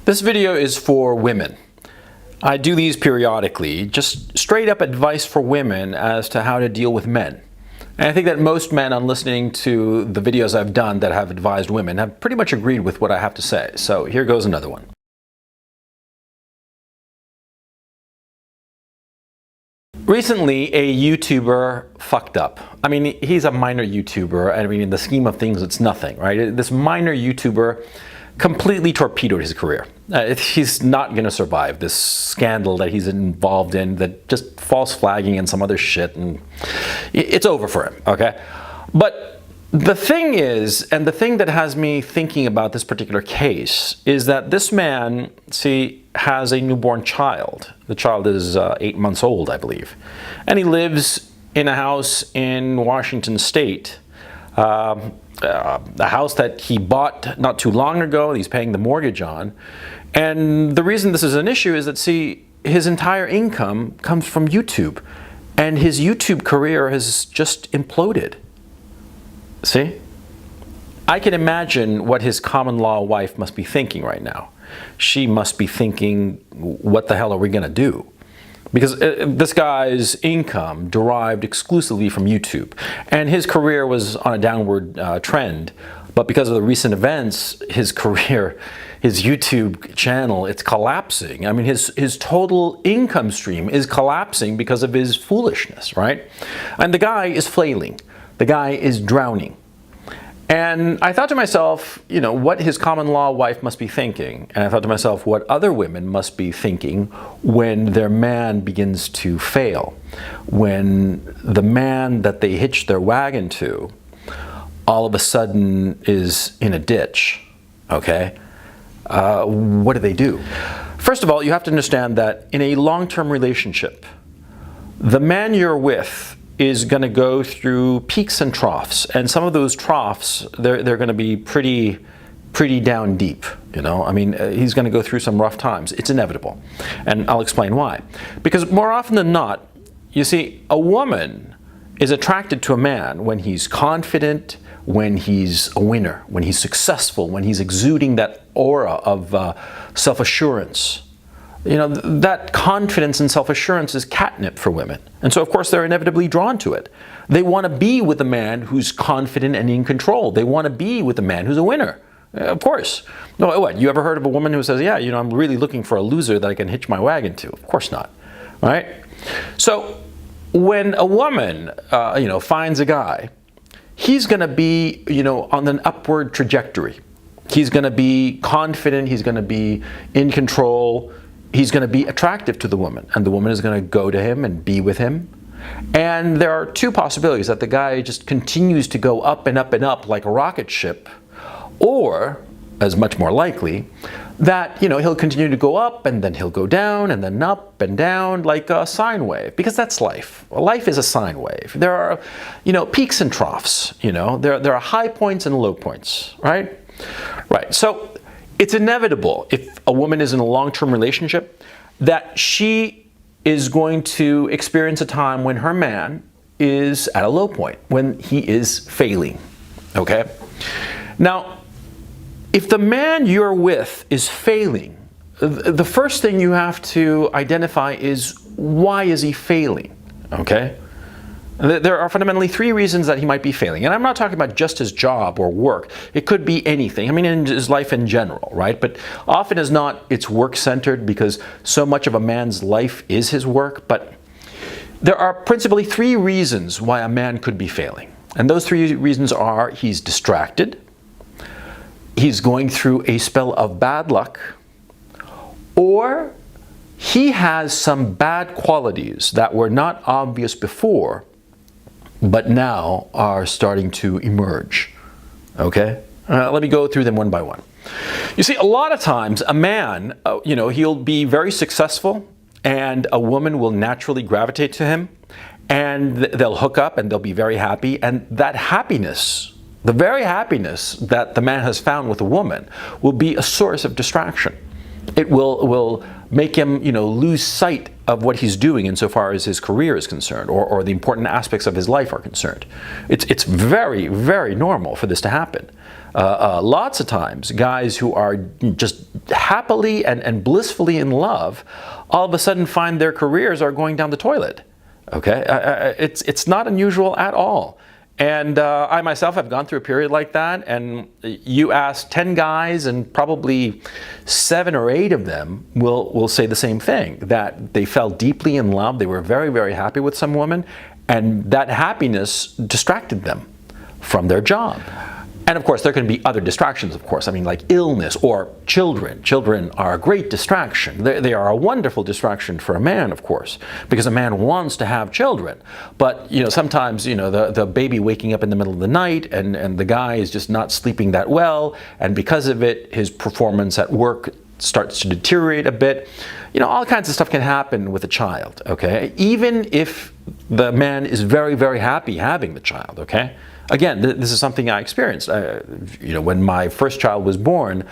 This video is for women. I do these periodically, just straight up advice for women as to how to deal with men. And I think that most men, on listening to the videos I've done that have advised women, have pretty much agreed with what I have to say. So here goes another one. Recently, a YouTuber fucked up. I mean, he's a minor YouTuber, and I mean, in the scheme of things, it's nothing, right? This minor YouTuber completely torpedoed his career. He's not going to survive this scandal that he's involved in, that just false flagging and some other shit, and it's over for him, okay? But the thing is, and the thing that has me thinking about this particular case, is that this man, see, has a newborn child. The child is 8 months old, I believe. And he lives in a house in Washington State. A house that he bought not too long ago, he's paying the mortgage on. And the reason this is an issue is that, see, his entire income comes from YouTube. And his YouTube career has just imploded. See? I can imagine what his common law wife must be thinking right now. She must be thinking, what the hell are we going to do? Because this guy's income derived exclusively from YouTube. And his career was on a downward trend. But because of the recent events, his career, his YouTube channel, it's collapsing. I mean, his total income stream is collapsing because of his foolishness, right? And the guy is flailing. The guy is drowning. And I thought to myself, you know, what his common law wife must be thinking. And I thought to myself, what other women must be thinking when their man begins to fail. When the man that they hitched their wagon to all of a sudden is in a ditch, okay? What do? First of all, you have to understand that in a long-term relationship, the man you're with is going to go through peaks and troughs, and some of those troughs, they're going to be pretty down deep, you know. I mean, he's going to go through some rough times. It's inevitable, and I'll explain why. Because more often than not, you see, a woman is attracted to a man when he's confident, when he's a winner, when he's successful, when he's exuding that aura of self-assurance. You know, that confidence and self-assurance is catnip for women. And so, of course, they're inevitably drawn to it. They want to be with a man who's confident and in control. They want to be with a man who's a winner. Of course. No, what? You ever heard of a woman who says, yeah, you know, I'm really looking for a loser that I can hitch my wagon to? Of course not. Right? So, when a woman, you know, finds a guy, he's going to be, you know, on an upward trajectory. He's going to be confident, he's going to be in control, he's going to be attractive to the woman, and the woman is going to go to him and be with him. And there are two possibilities: that the guy just continues to go up and up and up like a rocket ship, or, as much more likely, that he'll continue to go up and then he'll go down and then up and down like a sine wave, because that's life. Life is a sine wave. There are peaks and troughs. There are high points and low points, right? Right. So it's inevitable, if a woman is in a long-term relationship, that she is going to experience a time when her man is at a low point, when he is failing. Okay? Now, if the man you're with is failing, the first thing you have to identify is, why is he failing? Okay? There are fundamentally three reasons that he might be failing. And I'm not talking about just his job or work. It could be anything. I mean, in his life in general, right? But often as not, it's work-centered, because so much of a man's life is his work. But there are principally three reasons why a man could be failing. And those three reasons are: he's distracted, he's going through a spell of bad luck, or he has some bad qualities that were not obvious before, but now are starting to emerge. Okay? Let me go through them one by one. You see, a lot of times a man, he'll be very successful, and a woman will naturally gravitate to him, and they'll hook up and they'll be very happy. And that happiness, the very happiness that the man has found with a woman, will be a source of distraction. It will make him, lose sight of what he's doing insofar as his career is concerned, or the important aspects of his life are concerned. It's very, very normal for this to happen. Lots of times, guys who are just happily and blissfully in love, all of a sudden find their careers are going down the toilet. Okay, it's not unusual at all. And I myself have gone through a period like that, and you ask 10 guys and probably 7 or 8 of them will say the same thing, that they fell deeply in love, they were very, very happy with some woman, and that happiness distracted them from their job. And of course, there can be other distractions, of course. I mean, like illness or children. Children are a great distraction. They are a wonderful distraction for a man, of course, because a man wants to have children. But, sometimes, the baby waking up in the middle of the night, and the guy is just not sleeping that well, and because of it, his performance at work starts to deteriorate a bit. All kinds of stuff can happen with a child, okay? Even if the man is very, very happy having the child, okay? Again, this is something I experienced. When my first child was born,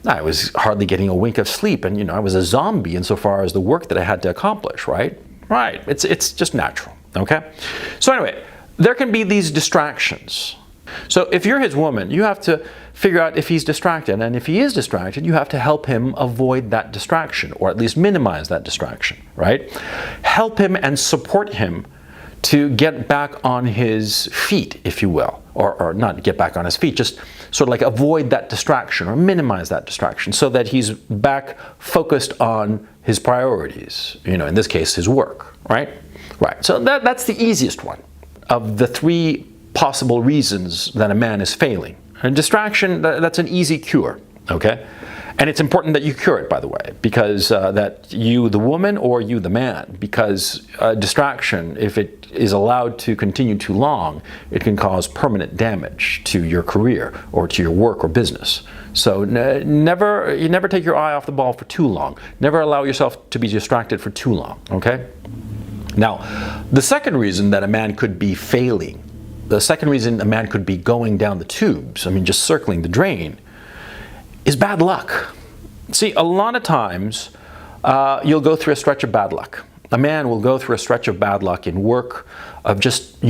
I was hardly getting a wink of sleep, and I was a zombie insofar as the work that I had to accomplish. Right? Right. It's just natural. Okay. So anyway, there can be these distractions. So if you're his woman, you have to figure out if he's distracted, and if he is distracted, you have to help him avoid that distraction, or at least minimize that distraction. Right? Help him and support him to get back on his feet, if you will, or not get back on his feet, just sort of like avoid that distraction or minimize that distraction, so that he's back focused on his priorities, in this case, his work, right? Right, so that's the easiest one of the 3 possible reasons that a man is failing. And distraction, that's an easy cure, okay? And it's important that you cure it, by the way, because that you, the woman, or you, the man, because distraction, if it is allowed to continue too long, it can cause permanent damage to your career or to your work or business. So you never take your eye off the ball for too long. Never allow yourself to be distracted for too long, okay? Now, the second reason that a man could be failing, the second reason a man could be going down the tubes, just circling the drain, is bad luck. See, a lot of times you'll go through a stretch of bad luck. A man will go through a stretch of bad luck in work, of just,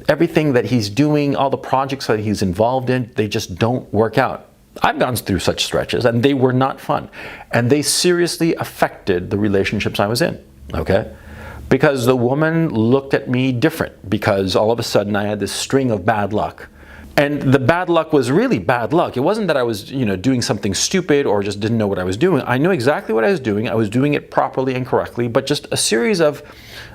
everything that he's doing, all the projects that he's involved in, they just don't work out. I've gone through such stretches, and they were not fun. And they seriously affected the relationships I was in, okay? Because the woman looked at me different, because all of a sudden I had this string of bad luck. And the bad luck was really bad luck. It wasn't that I was, doing something stupid or just didn't know what I was doing. I knew exactly what I was doing. I was doing it properly and correctly, but just a series of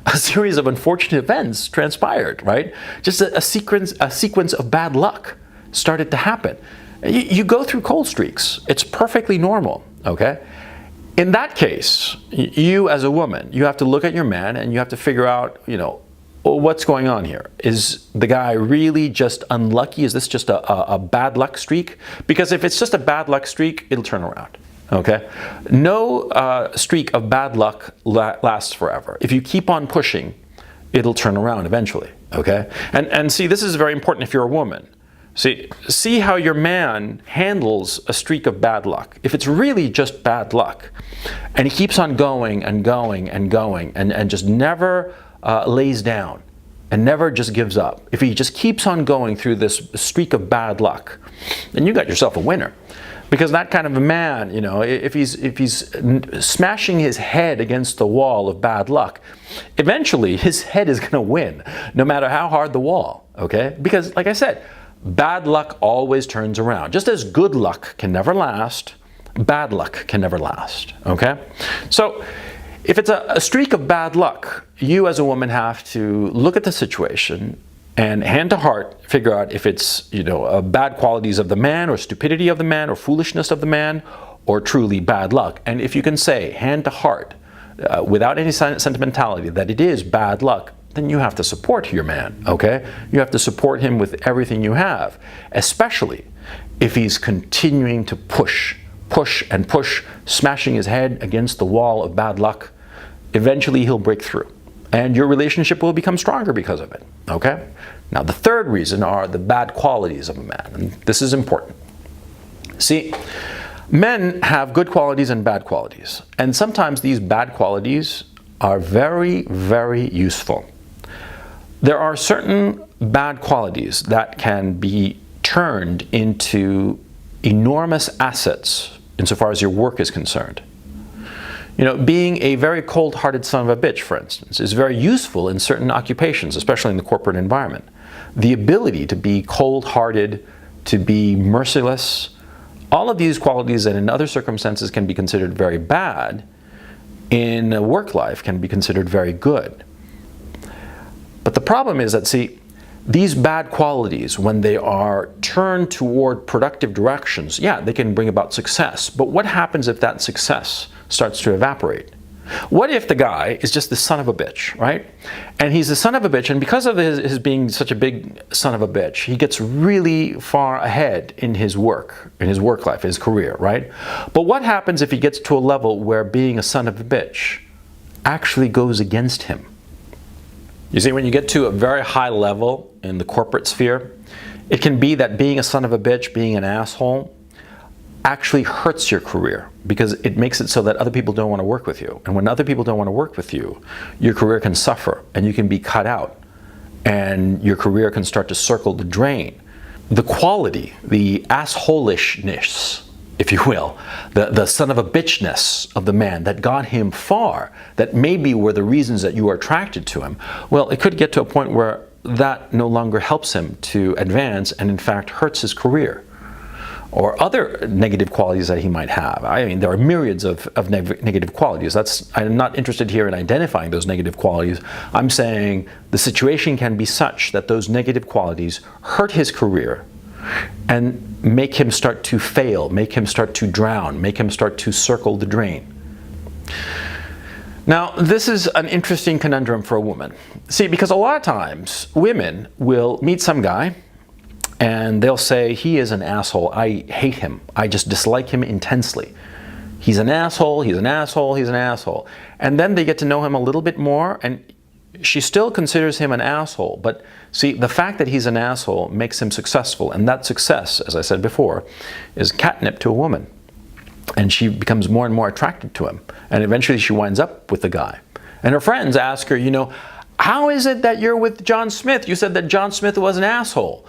unfortunate events transpired, right? Just a sequence of bad luck started to happen. You go through cold streaks. It's perfectly normal, okay? In that case, you as a woman, you have to look at your man and you have to figure out, what's going on here? Is the guy really just unlucky? Is this just a bad luck streak? Because if it's just a bad luck streak, it'll turn around. Okay? No streak of bad luck lasts forever. If you keep on pushing, it'll turn around eventually. Okay? And see, this is very important if you're a woman. See how your man handles a streak of bad luck. If it's really just bad luck, and he keeps on going and going and going and just never lays down and never just gives up. If he just keeps on going through this streak of bad luck, then you got yourself a winner. Because that kind of a man, if he's smashing his head against the wall of bad luck, eventually his head is going to win, no matter how hard the wall, okay? Because, like I said, bad luck always turns around. Just as good luck can never last, bad luck can never last, okay? So, if it's a streak of bad luck, you as a woman have to look at the situation and hand to heart figure out if it's, bad qualities of the man or stupidity of the man or foolishness of the man or truly bad luck. And if you can say hand to heart without any sentimentality that it is bad luck, then you have to support your man, okay? You have to support him with everything you have, especially if he's continuing to push and push, smashing his head against the wall of bad luck. Eventually he'll break through and your relationship will become stronger because of it, okay? Now the third reason are the bad qualities of a man, and this is important. See, men have good qualities and bad qualities, and sometimes these bad qualities are very, very useful. There are certain bad qualities that can be turned into enormous assets insofar as your work is concerned. Being a very cold-hearted son of a bitch, for instance, is very useful in certain occupations, especially in the corporate environment. The ability to be cold-hearted, to be merciless, all of these qualities that in other circumstances can be considered very bad, in a work life can be considered very good. But the problem is that, these bad qualities, when they are turned toward productive directions, they can bring about success. But what happens if that success starts to evaporate? What if the guy is just the son of a bitch, right? And he's the son of a bitch, and because of his being such a big son of a bitch, he gets really far ahead in his work life, his career, right? But what happens if he gets to a level where being a son of a bitch actually goes against him? You see, when you get to a very high level in the corporate sphere, it can be that being a son of a bitch, being an asshole, actually hurts your career because it makes it so that other people don't want to work with you. And when other people don't want to work with you, your career can suffer and you can be cut out and your career can start to circle the drain. The quality, the assholishness, if you will, the son of a bitchness of the man that got him far, that maybe were the reasons that you are attracted to him, well, it could get to a point where that no longer helps him to advance and in fact hurts his career. Or other negative qualities that he might have. I mean, there are myriads of negative qualities. I'm not interested here in identifying those negative qualities. I'm saying the situation can be such that those negative qualities hurt his career and make him start to fail, make him start to drown, make him start to circle the drain. Now, this is an interesting conundrum for a woman. See, because a lot of times women will meet some guy and they'll say, he is an asshole, I hate him, I just dislike him intensely. He's an asshole, he's an asshole, he's an asshole. And then they get to know him a little bit more and she still considers him an asshole. But see, the fact that he's an asshole makes him successful. And that success, as I said before, is catnip to a woman. And she becomes more and more attracted to him. And eventually she winds up with the guy. And her friends ask her, how is it that you're with John Smith? You said that John Smith was an asshole.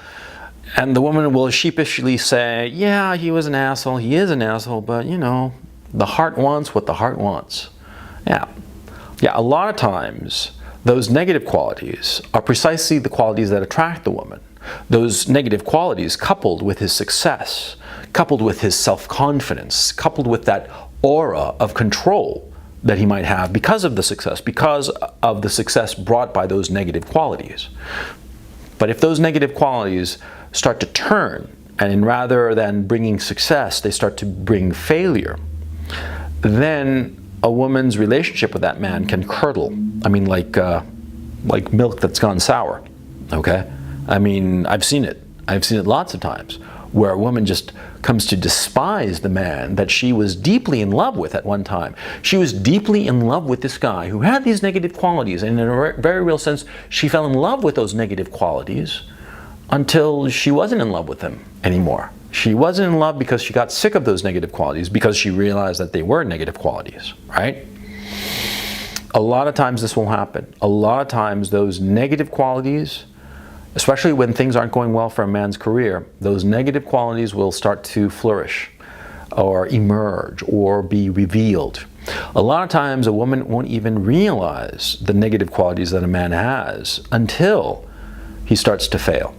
And the woman will sheepishly say, yeah, he was an asshole, he is an asshole, but the heart wants what the heart wants. Yeah, a lot of times those negative qualities are precisely the qualities that attract the woman. Those negative qualities coupled with his success, coupled with his self-confidence, coupled with that aura of control that he might have because of the success brought by those negative qualities. But if those negative qualities start to turn and rather than bringing success, they start to bring failure, then a woman's relationship with that man can curdle. I mean, like milk that's gone sour, okay? I mean, I've seen it. I've seen it lots of times, where a woman just comes to despise the man that she was deeply in love with at one time. She was deeply in love with this guy who had these negative qualities, and in a very real sense, she fell in love with those negative qualities until she wasn't in love with him anymore. She wasn't in love because she got sick of those negative qualities, because she realized that they were negative qualities, right? A lot of times this will happen. A lot of times those negative qualities, especially when things aren't going well for a man's career, those negative qualities will start to flourish or emerge or be revealed. A lot of times a woman won't even realize the negative qualities that a man has until he starts to fail.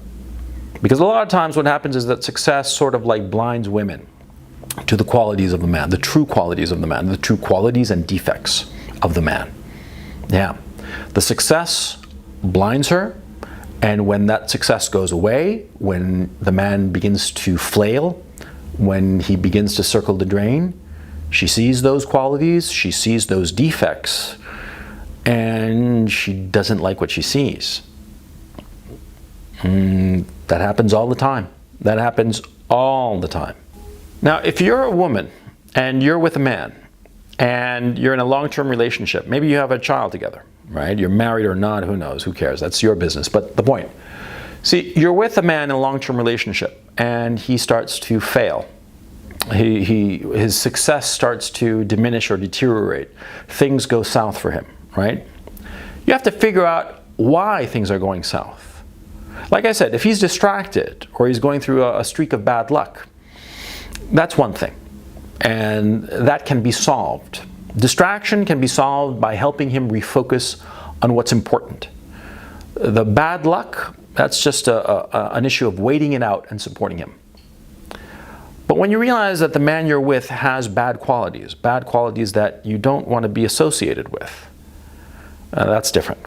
Because a lot of times what happens is that success sort of like blinds women to the qualities of the man, the true qualities of the man, the true qualities and defects of the man. Yeah, the success blinds her, and when that success goes away, when the man begins to flail, when he begins to circle the drain, she sees those qualities, she sees those defects, and she doesn't like what she sees. That happens all the time. That happens all the time. Now, if you're a woman and you're with a man and you're in a long-term relationship, maybe you have a child together, right? You're married or not, who knows, who cares? That's your business. But the point, see, you're with a man in a long-term relationship and he starts to fail. His success starts to diminish or deteriorate. Things go south for him, right? You have to figure out why things are going south. Like I said, if he's distracted or he's going through a streak of bad luck, that's one thing, and that can be solved. Distraction can be solved by helping him refocus on what's important. The bad luck, that's just an issue of waiting it out and supporting him. But when you realize that the man you're with has bad qualities that you don't want to be associated with, that's different.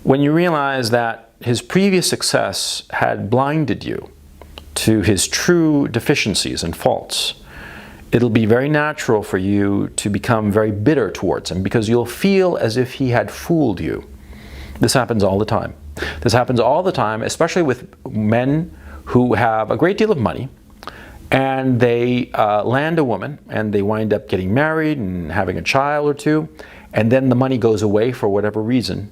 When you realize that his previous success had blinded you to his true deficiencies and faults, it'll be very natural for you to become very bitter towards him, because you'll feel as if he had fooled you. This happens all the time. This happens all the time, especially with men who have a great deal of money, and they land a woman and they wind up getting married and having a child or two, and then the money goes away for whatever reason.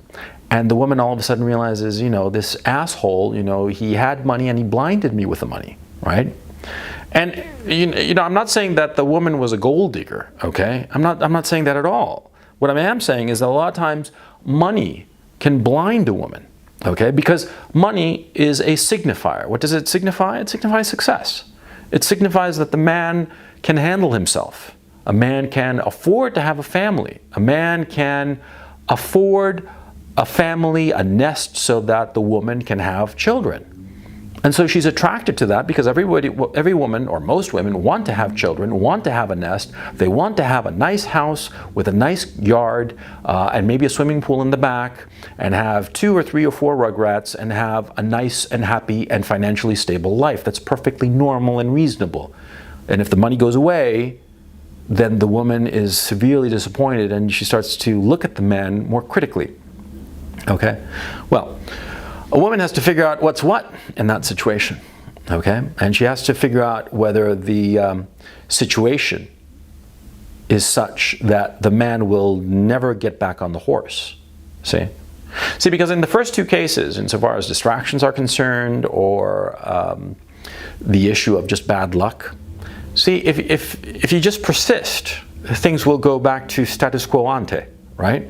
And the woman all of a sudden realizes, you know, this asshole, you know, he had money and he blinded me with the money, right? And, you know, I'm not saying that the woman was a gold digger, okay? I'm not saying that at all. What I am saying is that a lot of times money can blind a woman, okay? Because money is a signifier. What does it signify? It signifies success. It signifies that the man can handle himself. A man can afford to have a family. A man can afford a family, a nest, so that the woman can have children. And so she's attracted to that because every woman, or most women, want to have children, want to have a nest. They want to have a nice house with a nice yard and maybe a swimming pool in the back, and have 2 or 3 or 4 rugrats, and have a nice and happy and financially stable life. That's perfectly normal and reasonable. And if the money goes away, then the woman is severely disappointed and she starts to look at the man more critically. Okay? Well, a woman has to figure out what's what in that situation. Okay? And she has to figure out whether the situation is such that the man will never get back on the horse. See? See, because in the first 2 cases, insofar as distractions are concerned, or the issue of just bad luck, see, if you just persist, things will go back to status quo ante, right?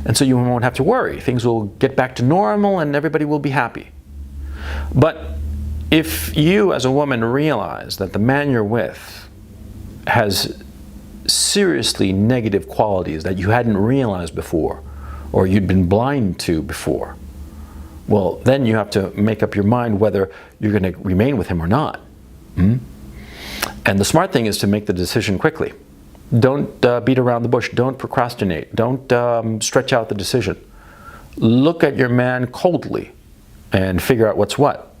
And so you won't have to worry. Things will get back to normal and everybody will be happy. But if you as a woman realize that the man you're with has seriously negative qualities that you hadn't realized before, or you'd been blind to before, well, then you have to make up your mind whether you're going to remain with him or not. And the smart thing is to make the decision quickly. Don't beat around the bush. Don't procrastinate. Don't stretch out the decision. Look at your man coldly and figure out what's what.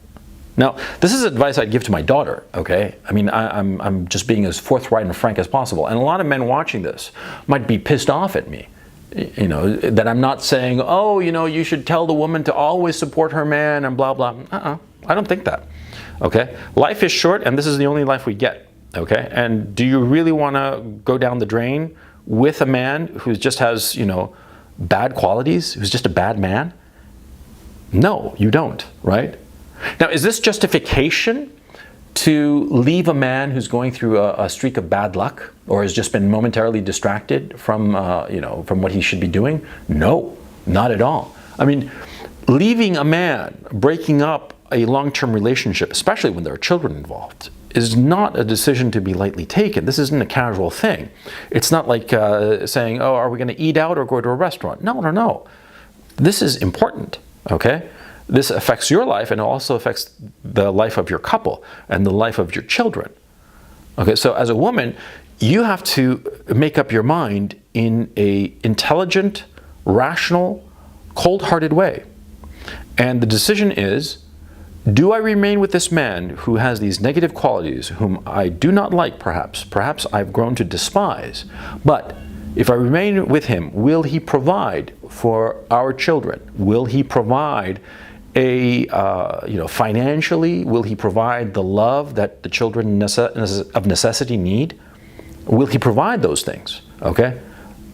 Now, this is advice I'd give to my daughter, okay? I mean, I'm just being as forthright and frank as possible. And a lot of men watching this might be pissed off at me, you know, that I'm not saying, oh, you know, you should tell the woman to always support her man and blah, blah. I don't think that, okay? Life is short, and this is the only life we get, okay? And do you really want to go down the drain with a man who just has, you know, bad qualities, who's just a bad man? No, you don't, right? Now, is this justification to leave a man who's going through a streak of bad luck or has just been momentarily distracted from, you know, from what he should be doing? No, not at all. I mean, leaving a man, breaking up a long-term relationship, especially when there are children involved, is not a decision to be lightly taken. This isn't a casual thing. It's not like saying, oh, are we going to eat out or go to a restaurant? No, no, no. This is important, okay? This affects your life, and it also affects the life of your couple and the life of your children. Okay, so as a woman, you have to make up your mind in an intelligent, rational, cold-hearted way. And the decision is, do I remain with this man who has these negative qualities, whom I do not like perhaps I've grown to despise, but if I remain with him, will he provide for our children? Will he provide financially, will he provide the love that the children of necessity need? Will he provide those things? Okay?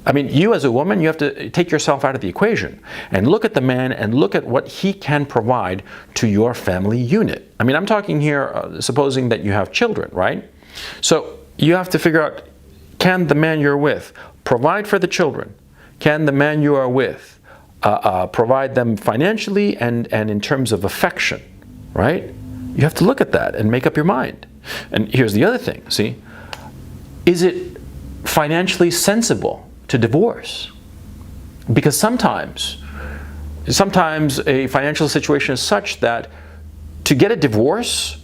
I mean, you as a woman, you have to take yourself out of the equation and look at the man and look at what he can provide to your family unit. I mean, I'm talking here, supposing that you have children, right? So you have to figure out, can the man you're with provide for the children? Can the man you are with provide them financially and in terms of affection, right? You have to look at that and make up your mind. And here's the other thing, see? Is it financially sensible to divorce? Because sometimes a financial situation is such that to get a divorce,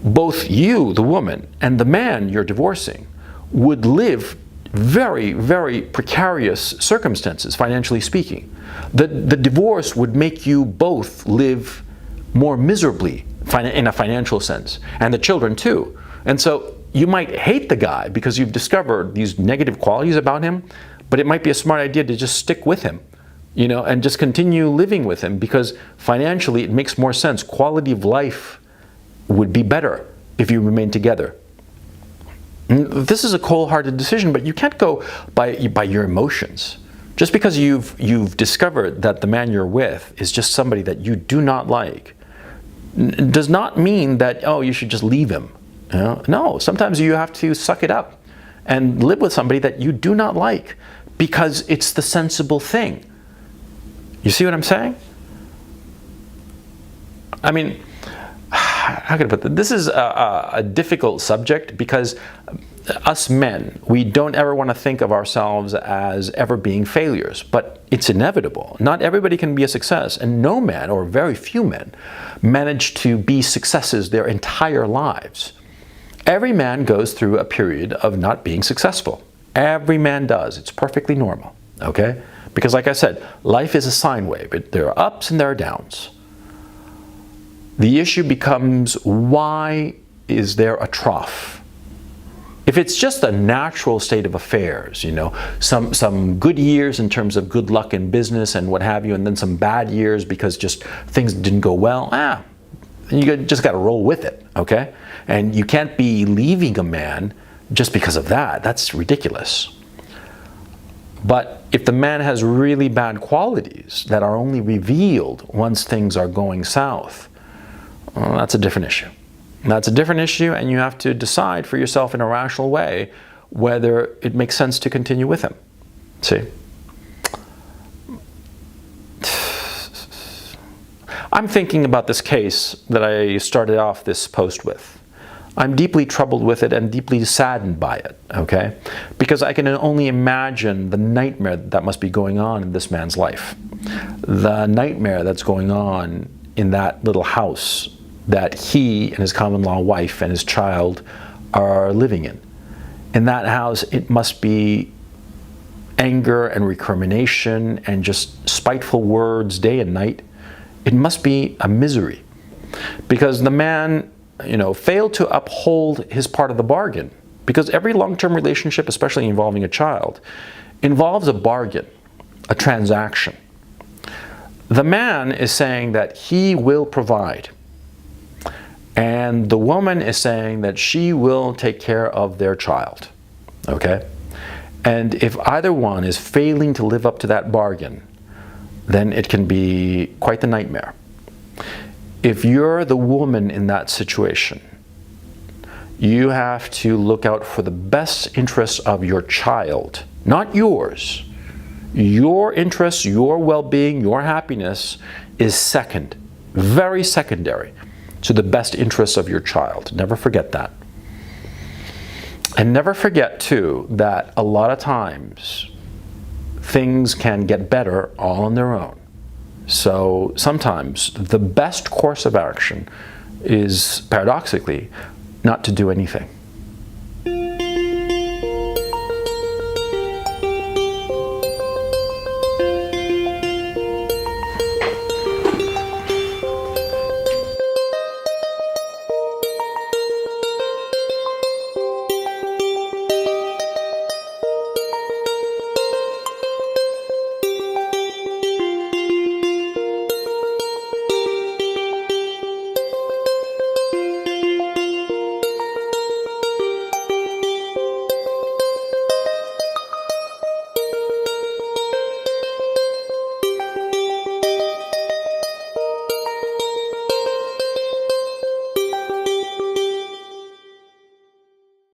both you, the woman, and the man you're divorcing would live very, very precarious circumstances, financially speaking. The divorce would make you both live more miserably in a financial sense, and the children too. And so you might hate the guy because you've discovered these negative qualities about him, but it might be a smart idea to just stick with him, you know, and just continue living with him, because financially it makes more sense. Quality of life would be better if you remain together. This is a cold-hearted decision, but you can't go by your emotions. Just because you've discovered that the man you're with is just somebody that you do not like, does not mean that, oh, you should just leave him. You know? No, sometimes you have to suck it up and live with somebody that you do not like because it's the sensible thing. You see what I'm saying? I mean, how can I put this? This is a difficult subject because us men, we don't ever want to think of ourselves as ever being failures, but it's inevitable. Not everybody can be a success, and no man, or very few men, manage to be successes their entire lives. Every man goes through a period of not being successful. Every man does. It's perfectly normal, okay? Because like I said, life is a sine wave. There are ups and there are downs. The issue becomes, why is there a trough? If it's just a natural state of affairs, you know, some good years in terms of good luck in business and what have you, and then some bad years because just things didn't go well, you just got to roll with it, okay? And you can't be leaving a man just because of that. That's ridiculous. But if the man has really bad qualities that are only revealed once things are going south, well, that's a different issue. That's a different issue, and you have to decide for yourself in a rational way whether it makes sense to continue with him. See? I'm thinking about this case that I started off this post with. I'm deeply troubled with it and deeply saddened by it, okay? Because I can only imagine the nightmare that must be going on in this man's life. The nightmare that's going on in that little house that he and his common-law wife and his child are living in. In that house, it must be anger and recrimination and just spiteful words day and night. It must be a misery. because the man, failed to uphold his part of the bargain. Because every long-term relationship, especially involving a child, involves a bargain, a transaction. The man is saying that he will provide, and the woman is saying that she will take care of their child, okay? And if either one is failing to live up to that bargain, then it can be quite the nightmare. If you're the woman in that situation, you have to look out for the best interests of your child, not yours. Your interests, your well-being, your happiness is second, very secondary to the best interests of your child. Never forget that. And never forget, too, that a lot of times things can get better all on their own. So sometimes the best course of action is, paradoxically, not to do anything.